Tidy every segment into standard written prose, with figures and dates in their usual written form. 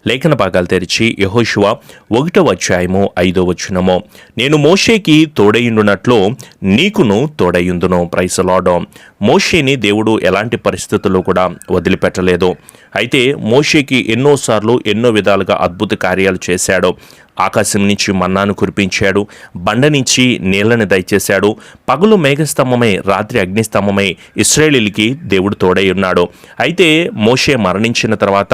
లేఖన భాగాలు తెరిచి యెహోషువ 1వ అధ్యాయము 5వ వచనము. నేను మోషేకి తోడయుండునట్లు నీకును తోడయుందును. Praise the lord. మోషేని దేవుడు ఎలాంటి పరిస్థితుల్లో కూడా వదిలిపెట్టలేదు. అయితే మోషేకి ఎన్నోసార్లు ఎన్నో విధాలుగా అద్భుత కార్యాలు చేశాడు. ఆకాశం నుంచి మన్నాను కురిపించాడు, బండ నుంచి నీళ్లను దయచేశాడు, పగలు మేఘస్తంభమై రాత్రి అగ్నిస్తంభమై ఇశ్రాయేలీయులకి దేవుడు తోడై ఉన్నాడు. అయితే మోషే మరణించిన తర్వాత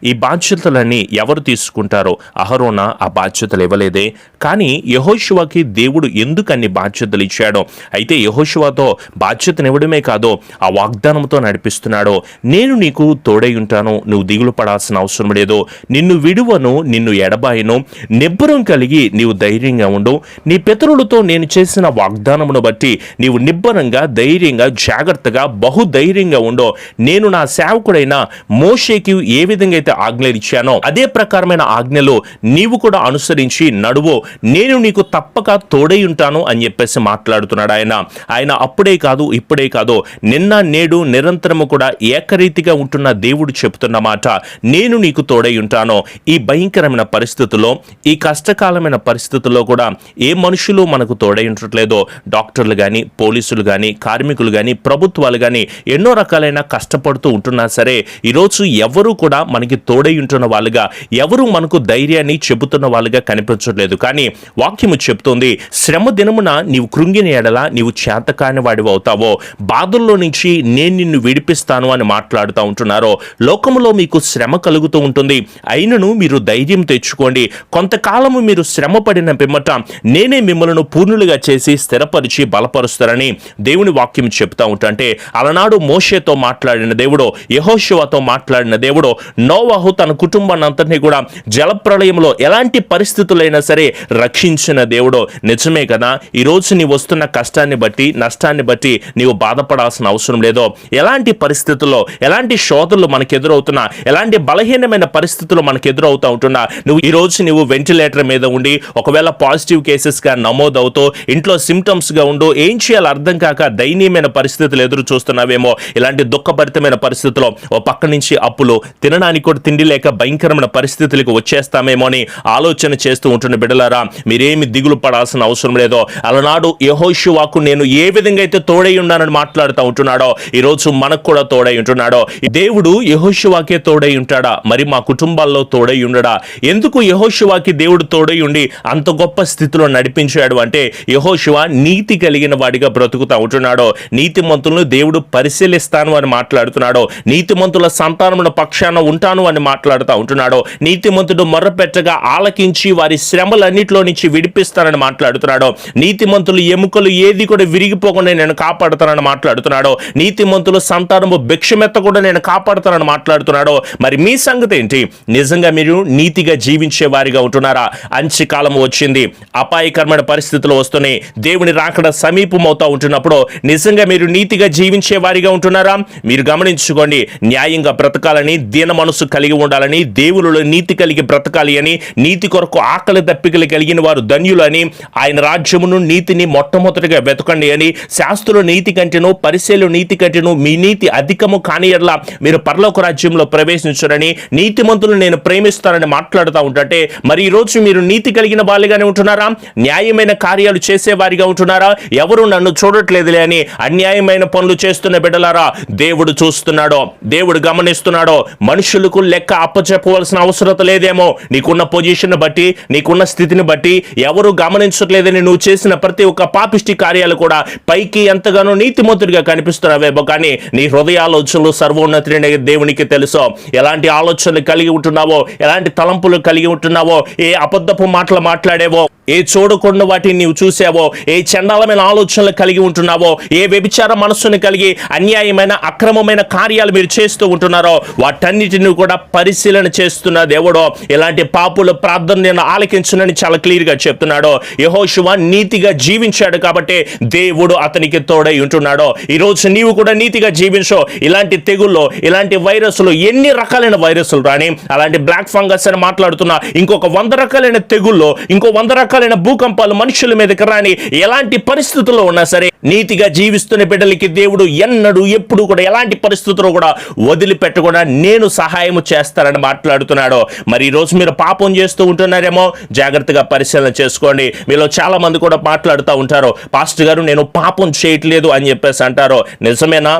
ఈ బాధ్యతలన్నీ ఎవరు తీసుకుంటారో? అహరోన ఆ బాధ్యతలు ఇవ్వలేదే. కానీ యెహోషువకి దేవుడు ఎందుకు అన్ని బాధ్యతలు ఇచ్చాడో, అయితే యెహోషువతో బాధ్యతనివ్వడమే కాదు, ఆ వాగ్దానంతో నడిపిస్తున్నాడో. నేను నీకు తోడై ఉంటాను, నువ్వు దిగులు పడాల్సిన అవసరం లేదు, నిన్ను విడువను, నిన్ను ఎడబాయను, నిబ్బరం కలిగి నీవు ధైర్యంగా ఉండు. నీ పితరులతో నేను చేసిన వాగ్దానమును బట్టి నీవు నిబ్బరంగా, ధైర్యంగా, జాగ్రత్తగా, బహుధైర్యంగా ఉండు. నేను నా సేవకుడైన మోషేకి ఏ విధంగా అయితే ఆజ్ఞలు ఇచ్చానో అదే ప్రకారమైన ఆజ్ఞలు నీవు కూడా అనుసరించి నడువు, నేను నీకు తప్పక తోడై ఉంటాను అని చెప్పేసి మాట్లాడుతున్నాడు ఆయన. అప్పుడే కాదు, ఇప్పుడే కాదు, నిన్న నేడు నిరంతరము కూడా ఏకరీతిగా ఉంటున్న దేవుడు చెప్తున్న మాట, నేను నీకు తోడై ఉంటాను. ఈ భయంకరమైన పరిస్థితుల్లో, ఈ కష్టకాలమైన పరిస్థితుల్లో కూడా ఏ మనుషులు మనకు తోడై ఉండట్లేదో, డాక్టర్లు కానీ, పోలీసులు కానీ, కార్మికులు కానీ, ప్రభుత్వాలు కానీ ఎన్నో రకాలైన కష్టపడుతూ ఉంటున్నా సరే ఈరోజు ఎవరు కూడా మనకి తోడై ఉంటున్న వాళ్ళుగా, ఎవరు మనకు ధైర్యాన్ని చెబుతున్న వాళ్ళుగా కనిపించట్లేదు. కానీ వాక్యము చెప్తుంది, శ్రమ దినమున నీవు కృంగిన ఎడల నీవు చేతకాని వాడివి అవుతావో, బాధల్లో నుంచి నేను నిన్ను విడిపిస్తాను అని మాట్లాడుతూ ఉంటున్నారో. లోకములో మీకు శ్రమ కలుగుతూ ఉంటుంది, అయినను మీరు ధైర్యం తెచ్చుకోండి. కొంతకాలము మీరు శ్రమ పడిన పిమ్మట నేనే మిమ్మల్ని పూర్ణులుగా చేసి స్థిరపరిచి బలపరుస్తారని దేవుని వాక్యం చెప్తా ఉంటే, అలనాడు మోషేతో మాట్లాడిన దేవుడు, యెహోషువతో మాట్లాడిన దేవుడు, నోవహు తన కుటుంబాన్ని అంతటినీ కూడా జలప్రళయంలో ఎలాంటి పరిస్థితులైనా సరే రక్షించిన దేవుడు. నిజమే కదా, ఈరోజు నీవు వస్తున్న కష్టాన్ని బట్టి, నష్టాన్ని బట్టి నీవు బాధపడాల్సిన అవసరం లేదో. ఎలాంటి పరిస్థితుల్లో, ఎలాంటి శోధనలు మనకు ఎదురవుతున్నా, ఎలాంటి బలహీనమైన పరిస్థితులు మనకు ఎదురవుతూ ఉంటున్నా, నువ్వు వెంటిలేటర్ మీద ఉండి ఒకవేళ పాజిటివ్ కేసెస్గా నమోదవుతూ ఇంట్లో సిమ్టమ్స్గా ఉండు, ఏం చేయాలో అర్థం కాక దయనీయమైన పరిస్థితులు ఎదురు చూస్తున్నావేమో. ఇలాంటి దుఃఖభరితమైన పరిస్థితుల్లో ఓ పక్క నుంచి అప్పులు, తినడానికి కూడా తిండి లేక భయంకరమైన పరిస్థితులకు వచ్చేస్తామేమో అని ఆలోచన చేస్తూ ఉంటున్న బిడ్డలారా, మీరేమి దిగులు పడాల్సిన అవసరం లేదో. అలనాడు యెహోషువకు నేను ఏ విధంగా అయితే తోడై ఉన్నానని మాట్లాడుతూ ఉంటున్నాడో, ఈరోజు మనకు కూడా తోడై ఉంటున్నాడో. దేవుడు యెహోషువకే తోడై ఉంటాడా? మరి మా కుటుంబాల్లో తోడై ఉండడా? ఎందుకు యెహోషువకి దేవుడు తోడై ఉండి అంత గొప్ప స్థితిలో నడిపించాడు అంటే, యెహోషువ నీతి కలిగిన వాడిగా బ్రతుకుతా ఉంటున్నాడో, నీతిమంతులను దేవుడు పరిశీలిస్తాను అని మాట్లాడుతున్నాడో, నీతిమంతుల సంతానమున పక్షాన ఉంటాను అని మాట్లాడుతూ ఉంటున్నాడో, నీతిమంతుడు మొర్రపెట్టగా ఆలకించి వారి శ్రమలన్నిటిలో నుంచి విడిపిస్తానని మాట్లాడుతున్నాడో, నీతిమంతులు ఎముకలు ఏది కూడా విరిగిపోకుండా నేను కాపాడుతానని మాట్లాడుతున్నాడో, నీతిమంతులు సంతానము భిక్షమెత్తకుండా నేను కాపాడుతానని మాట్లాడుతున్నాడో. మరి మీ సంగతి ఏంటి? నిజంగా మీరు నీతిగా జీవించే వారిగా ఉంటున్నారా? అంత్యకాలము వచ్చింది, అపాయకరమైన పరిస్థితులు వస్తున్నాయి, దేవుని రాకడ సమీపమవుతా ఉంటున్నప్పుడు నిజంగా మీరు నీతిగా జీవించే వారిగా ఉంటున్నారా? మీరు గమనించుకోండి. న్యాయంగా బ్రతకాలని, దీన మనసు కలిగి ఉండాలని, దేవునిలో నీతి కలిగి బ్రతకాలి అని, నీతి కొరకు ఆకలి దప్పికలు కలిగిన వారు ధన్యులు అని, ఆయన రాజ్యమును నీతిని మొట్టమొదటిగా వెతకండి అని, శాస్త్రుల నీతి కంటేను పరిశీలు నీతి కంటేను మీ నీతి అధికము కాని ఎడల మీరు పరలోక రాజ్యంలో ప్రవేశించరని, నీతిమంతులను నేను ప్రేమిస్తానని మాట్లాడుతూ ఉంటే, మరి ఈరోజు మీరు నీతి కలిగిన వాళ్ళుగానే ఉంటున్నారా? న్యాయమైన కార్యాలు చేసేవారిగా ఉంటున్నారా? ఎవరు నన్ను చూడట్లేదులే అని అన్యాయమైన పనులు చేస్తున్న బిడ్డలారా, దేవుడు చూస్తున్నాడో, దేవుడు గమనిస్తున్నాడో. మనుషులకు లెక్క అప్పచెప్పవలసిన అవసరం లేదేమో. నీకున్న పొజిషన్ బట్టి, నీకున్న స్థితిని బట్టి ఎవరు గమనించట్లేదని నువ్వు చేసిన ప్రతి ఒక్క పాపిష్టి కార్యాలు కూడా పైకి ఎంతగానో నీతిమంతుడిగా కనిపిస్తున్నావేమో, కానీ నీ హృదయ ఆలోచనలు సర్వోన్నతుడైన దేవునికి తెలుసు. ఎలాంటి ఆలోచనలు కలిగి ఉంటున్నావో, ఎలాంటి తలంపులు కలిగి ఉంటున్నావో, ఏ అబద్ధపు మాటలు మాట్లాడేవో, ఏ చూడకుండా వాటిని నీవు చూసావో, ఏ చండాలమైన ఆలోచనలు కలిగి ఉంటున్నావో, ఏ వ్యభిచార మనస్సును కలిగి అన్యాయమైన అక్రమమైన కార్యాలు మీరు చేస్తూ ఉంటున్నారో, వాటన్నిటిని కూడా పరిశీలన చేస్తున్న దేవుడో. ఇలాంటి పాపుల ప్రార్థన నేను ఆలకించునని చాలా క్లియర్గా చెప్తున్నాడో. యెహోషువ నీతిగా జీవించాడు కాబట్టి దేవుడు అతనికి తోడై ఉంటున్నాడో. ఈరోజు నీవు కూడా నీతిగా జీవించో. ఇలాంటి తెగుల్లో, ఇలాంటి వైరస్లు, ఎన్ని రకాలైన వైరస్లు రాని, అలాంటి బ్లాక్ ఫంగస్ అని మాట్లాడుతున్నా, ఇంకొక 100 రకాలైన తెగుల్లో, ఇంకో 100 రకాల రకాలైన భూకంపాలు మనుషుల మీదకి రాని, ఎలాంటి పరిస్థితుల్లో ఉన్నా సరే నీతిగా జీవిస్తున్న బిడ్డలకి దేవుడు ఎన్నడూ ఎప్పుడు కూడా ఎలాంటి పరిస్థితుల్లో కూడా వదిలిపెట్టకుండా నేను సహాయం చేస్తానని మాట్లాడుతున్నాడు. మరి ఈ రోజు మీరు పాపం చేస్తూ ఉంటున్నారేమో, జాగ్రత్తగా పరిశీలన చేసుకోండి. మీలో చాలా మంది కూడా మాట్లాడుతూ ఉంటారు, పాస్టర్ గారు నేను పాపం చేయట్లేదు అని చెప్పేసి అంటారు. నిజమేనా?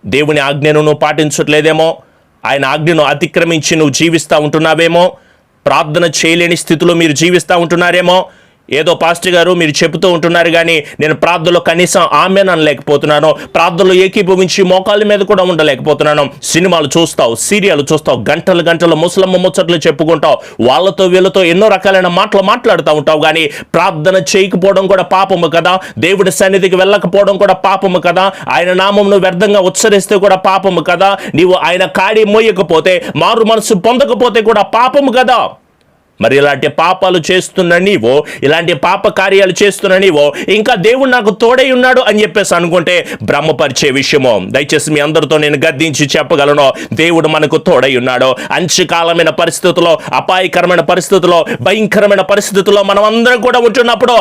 దేవుని ఆజ్ఞను నువ్వు పాటించట్లేదేమో, ఆయన ఆజ్ఞను అతిక్రమించి నువ్వు జీవిస్తూ ఉంటున్నావేమో, ప్రార్థన చేయలేని స్థితిలో మీరు జీవిస్తూ ఉంటున్నారేమో. ఏదో పాస్టర్ గారు మీరు చెబుతూ ఉంటున్నారు కానీ నేను ప్రార్థనలో కనీసం ఆమెన్ అనలేకపోతున్నాను, ప్రార్థనలో ఏకీభవించి మోకాళ్ళ మీద కూడా ఉండలేకపోతున్నాను. సినిమాలు చూస్తావు, సీరియల్ చూస్తావు, గంటలు గంటలు ముసలమ్మ ముచ్చట్లు చెప్పుకుంటావు, వాళ్ళతో వీళ్ళతో ఎన్నో రకాలైన మాటలు మాట్లాడుతూ ఉంటావు. కానీ ప్రార్థన చేయకపోవడం కూడా పాపము కదా, దేవుడి సన్నిధికి వెళ్ళకపోవడం కూడా పాపము కదా, ఆయన నామమును వ్యర్థంగా ఉచ్చరిస్తే కూడా పాపము కదా, నీవు ఆయన కాడి మోయకపోతే, మారు మనసు పొందకపోతే కూడా పాపము కదా. మరి ఇలాంటి పాపాలు చేస్తున్న నీవో, ఇలాంటి పాప కార్యాలు చేస్తున్న నీవో ఇంకా దేవుడు నాకు తోడై ఉన్నాడు అని చెప్పేసి అనుకుంటే భ్రమపరిచే విషయమో. దయచేసి మీ అందరితో నేను గద్దించి చెప్పగలను, దేవుడు మనకు తోడై ఉన్నాడు. అంచుకాలమైన పరిస్థితుల్లో, అపాయకరమైన పరిస్థితుల్లో, భయంకరమైన పరిస్థితుల్లో మనం అందరం కూడా ఉంటున్నప్పుడు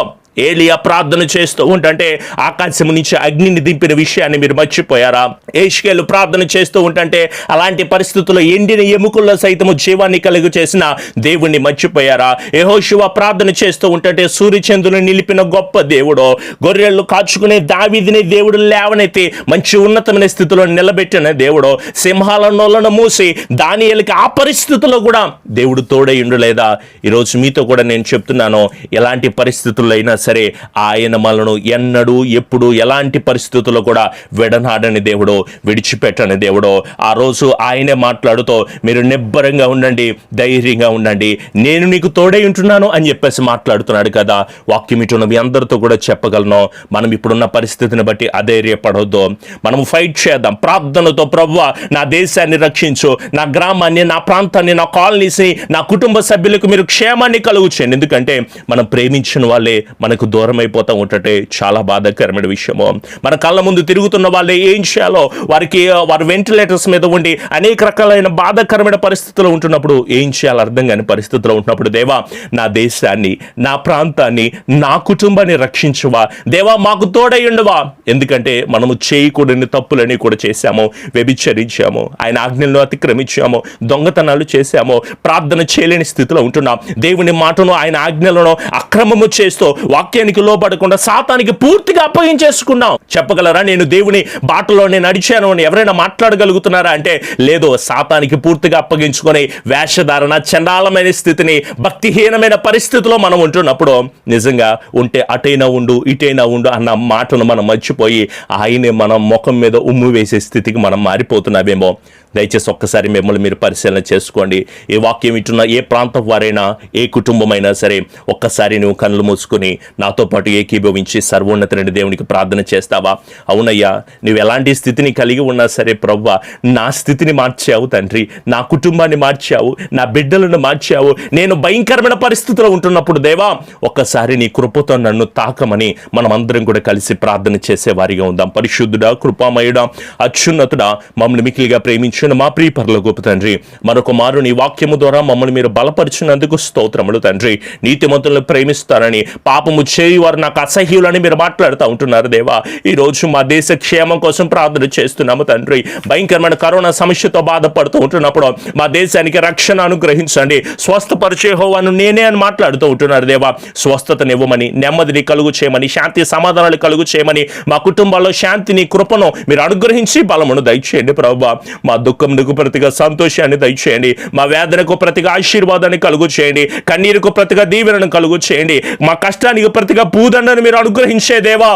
ఏలియా ప్రార్థన చేస్తూ ఉంటే ఆకాశం నుంచి అగ్నిని దింపిన విషయాన్ని మీరు మర్చిపోయారా? యేషుకేలు ప్రార్థన చేస్తూ ఉంటే అలాంటి పరిస్థితుల్లో ఎండిన ఎముకల్లో సైతము జీవాన్ని కలుగు చేసిన దేవుణ్ణి మర్చిపోయారా? యెహోషువ ప్రార్థన చేస్తూ ఉంటే సూర్యచంద్రుని నిలిపిన గొప్ప దేవుడు, గొర్రెలు కాచుకునే దావీదుని దేవుడు లేవనెత్తి మంచి ఉన్నతమైన స్థితిలో నిలబెట్టిన దేవుడు, సింహాల నోళ్ళను మూసి దానియేలుకి ఆ పరిస్థితుల్లో కూడా దేవుడు తోడైండు లేదా? ఈరోజు మీతో కూడా నేను చెప్తున్నాను, ఎలాంటి పరిస్థితుల్లో అయినా సరే ఆయన మనను ఎన్నడూ ఎప్పుడు ఎలాంటి పరిస్థితుల్లో కూడా విడనాడని దేవుడు, విడిచిపెట్టని దేవుడు. ఆ రోజు ఆయనే మాట్లాడుతూ మీరు నిబ్బరంగా ఉండండి, ధైర్యంగా ఉండండి, నేను నీకు తోడై ఉంటున్నాను అని చెప్పేసి మాట్లాడుతున్నాడు కదా. వాక్యం ఇటున్న మీ అందరితో కూడా చెప్పగలను, మనం ఇప్పుడున్న పరిస్థితిని బట్టి అధైర్యపడవద్దు, మనం ఫైట్ చేద్దాం ప్రార్థనతో. ప్రభువా నా దేశాన్ని రక్షించు, నా గ్రామాన్ని, నా ప్రాంతాన్ని, నా కాలనీస్ని, నా కుటుంబ సభ్యులకు మీరు క్షేమాన్ని కలుగు చేయండి. ఎందుకంటే మనం ప్రేమించిన వాళ్ళే మనకు దూరం అయిపోతూ ఉంటే చాలా బాధాకరమైన విషయము. మన కళ్ళ ముందు తిరుగుతున్న వాళ్ళే ఏం చేయాలో, వారి వెంటిలేటర్స్ మీద ఉండి అనేక రకాలైన బాధాకరమైన పరిస్థితుల్లో ఉంటున్నప్పుడు ఏం చేయాలో అర్థం కాని పరిస్థితుల్లో ఉంటున్నప్పుడు, దేవా నా దేశాన్ని, నా ప్రాంతాన్ని, నా కుటుంబాన్ని రక్షించువా, దేవా మాకు తోడై ఉండవా. ఎందుకంటే మనము చేయకూడని తప్పులని కూడా చేశాము, వ్యభిచరించాము, ఆయన ఆజ్ఞలను అతిక్రమించాము, దొంగతనాలు చేశాము, ప్రార్థన చేయలేని స్థితిలో ఉంటున్నాం, దేవుని మాటను ఆయన ఆజ్ఞలను అక్రమము చేస్తూ వాక్యానికి లోబడకుండా సాతానికి పూర్తిగా అప్పగించేసుకున్నాం. చెప్పగలరా నేను దేవుని బాటలో నేను నడిచాను అని ఎవరైనా మాట్లాడగలుగుతున్నారా అంటే లేదు. సాతానికి పూర్తిగా అప్పగించుకొని వేషధారణ, చండాలమైన స్థితిని, భక్తిహీనమైన పరిస్థితిలో మనం ఉంటున్నప్పుడు నిజంగా ఉంటే అటైనా ఉండు ఇటైనా ఉండు అన్న మాటను మనం మర్చిపోయి ఆయనే మనం ముఖం మీద ఉమ్ము వేసే స్థితికి మనం మారిపోతున్నామేమో. దయచేసి ఒక్కసారి మిమ్మల్ని మీరు పరిశీలన చేసుకోండి. ఏ వాక్యం ఇటున్న ఏ ప్రాంతం వారైనా, ఏ కుటుంబమైనా సరే ఒక్కసారి నువ్వు కళ్ళు మూసుకుని నాతో పాటు ఏకీభవించి సర్వోన్నతుడైన దేవునికి ప్రార్థన చేస్తావా? అవునయ్యా, నువ్వు ఎలాంటి స్థితిని కలిగి ఉన్నా సరే ప్రభువా నా స్థితిని మార్చావు తండ్రి, నా కుటుంబాన్ని మార్చావు, నా బిడ్డలను మార్చావు. నేను భయంకరమైన పరిస్థితిలో ఉంటున్నప్పుడు దేవా ఒక్కసారి నీ కృపతో నన్ను తాకమని మనం అందరం కూడా కలిసి ప్రార్థన చేసేవారిగా ఉందాం. పరిశుద్ధుడా, కృపామయుడా, అత్యున్నతుడా, మమ్మల్ని మిక్కిలిగా ప్రేమించిన మా ప్రియ పరలోకపు తండ్రి, మరొక మారు నీ వాక్యము ద్వారా మమ్మల్ని మీరు బలపరిచినందుకు స్తోత్రములు తండ్రి. నీతిమంతులను ప్రేమిస్తారని, పాపము చేయి వారు నాకు అసహ్యులని మీరు మాట్లాడుతూ ఉంటున్నారు దేవా. ఈరోజు మా దేశ క్షేమం కోసం ప్రార్థన చేస్తున్నాము తండ్రి. భయంకరమైన కరోనా సమస్యతో బాధపడుతూ ఉంటున్నప్పుడు మా దేశానికి రక్షణ అనుగ్రహించండి, స్వస్థపరిచే యెహోవాను నేనే అని మాట్లాడుతూ ఉంటున్నారు దేవా. స్వస్థతనివ్వమని, నెమ్మదిని కలుగు చేయమని, శాంతి సమాధానాలు కలుగు చేయమని, మా కుటుంబాల్లో శాంతిని, కృపను మీరు అనుగ్రహించి బలమును దయచేయండి ప్రభువా. మా దుఃఖమునకు ప్రతిగా సంతోషాన్ని దయచేయండి, మా వేదనకు ప్రతిగా ఆశీర్వాదాన్ని కలుగు చేయండి, కన్నీరుకు ప్రతిగా దీవెనను కలుగు చేయండి, మా కష్టానికి ప్రతిగా పూదండను మీరు అనుగ్రహించే దేవా.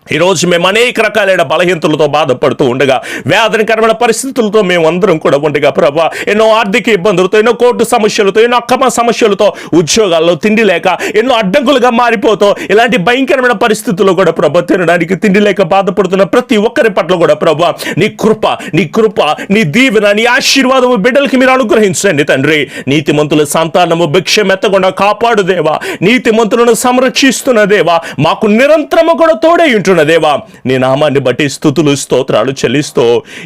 ఈరోజు మేము అనేక రకాలైన బలహీనతలతో బాధపడుతూ ఉండగా, వేదనకరమైన పరిస్థితులతో మేము అందరం కూడా ఉండగా ప్రభా, ఎన్నో ఆర్థిక ఇబ్బందులతో, ఎన్నో కోర్టు సమస్యలతో, ఎన్నో అక్రమ సమస్యలతో, ఉద్యోగాల్లో తిండి లేక ఎన్నో అడ్డంకులుగా మారిపోతూ ఇలాంటి భయంకరమైన పరిస్థితుల్లో కూడా ప్రభా తినడానికి తిండి లేక బాధపడుతున్న ప్రతి ఒక్కరి పట్ల కూడా ప్రభా నీ కృప, నీ దీవెన, నీ ఆశీర్వాదము బిడ్డలకి మీరు అనుగ్రహించండి తండ్రి. నీతిమంతుల సంతానము భిక్ష మెత్తకుండా కాపాడు దేవా, నీతిమంతులను సంరక్షిస్తున్న దేవా, మాకు నిరంతరము కూడా తోడై ఉంటున్నారు ఉన్న దేవా, నీ నామాన్ని బట్టి స్తుతులు స్తోత్రాలు చెల్లిస్తూ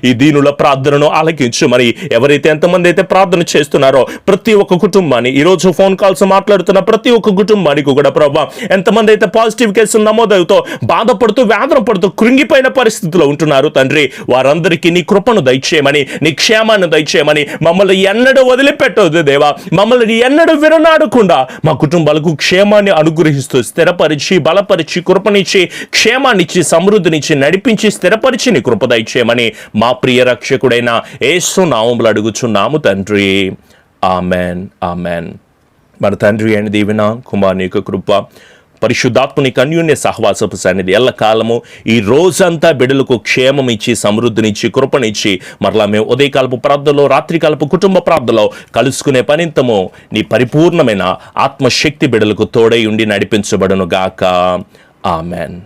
ఈ దీనుల ప్రార్థనను ఆలకించమని, ఎవరైతే ఎంతమంది అయితే ప్రార్థన చేస్తున్నారో ప్రతి ఒక్క కుటుంబాన్ని, ఈరోజు ఫోన్ కాల్స్ మాట్లాడుతున్న ప్రతి ఒక్క కుటుంబానికి కూడా ప్రభా, ఎంతమంది అయితే పాజిటివ్ కేసులు నమోదవుతో బాధపడుతూ వేదన పడుతూ కృంగిపోయిన పరిస్థితిలో ఉంటున్నారు తండ్రి, వారందరికీ నీ కృపను దయచేయమని, నీ క్షేమాన్ని దయచేయమని, మమ్మల్ని ఎన్నడూ వదిలిపెట్టవద్దు దేవా, మమ్మల్ని ఎన్నడూ విరనాడకుండా మా కుటుంబాలకు క్షేమాన్ని అనుగ్రహిస్తూ స్థిరపరిచి, బలపరిచి, కృపనిచ్చి, క్షేమాన్నిచ్చి, సమృద్ధినిచ్చి, నడిపించి, స్థిరపరిచి నీ కృప దయచేయమని మా ప్రియ రక్షకుడైన యేసు నామములో అడుగుచున్నాము తండ్రి. Amen, amen. మన తండ్రి అయిన దీవెన, కుమారుని యొక్క కృప, పరిశుద్ధాత్మని అన్యోన్య సహవాసపు సన్నిధి ఎల్లకాలము ఈ రోజంతా బిడ్డలకు క్షేమం ఇచ్చి, సమృద్ధినిచ్చి, కృపనిచ్చి, మరలా మేము ఉదయకాలపు ప్రార్థనలో, రాత్రికాలపు కుటుంబ ప్రార్థనలో కలుసుకునే పనింతము నీ పరిపూర్ణమైన ఆత్మశక్తి బిడ్డలకు తోడై ఉండి నడిపించబడును గాక. ఆమెన్.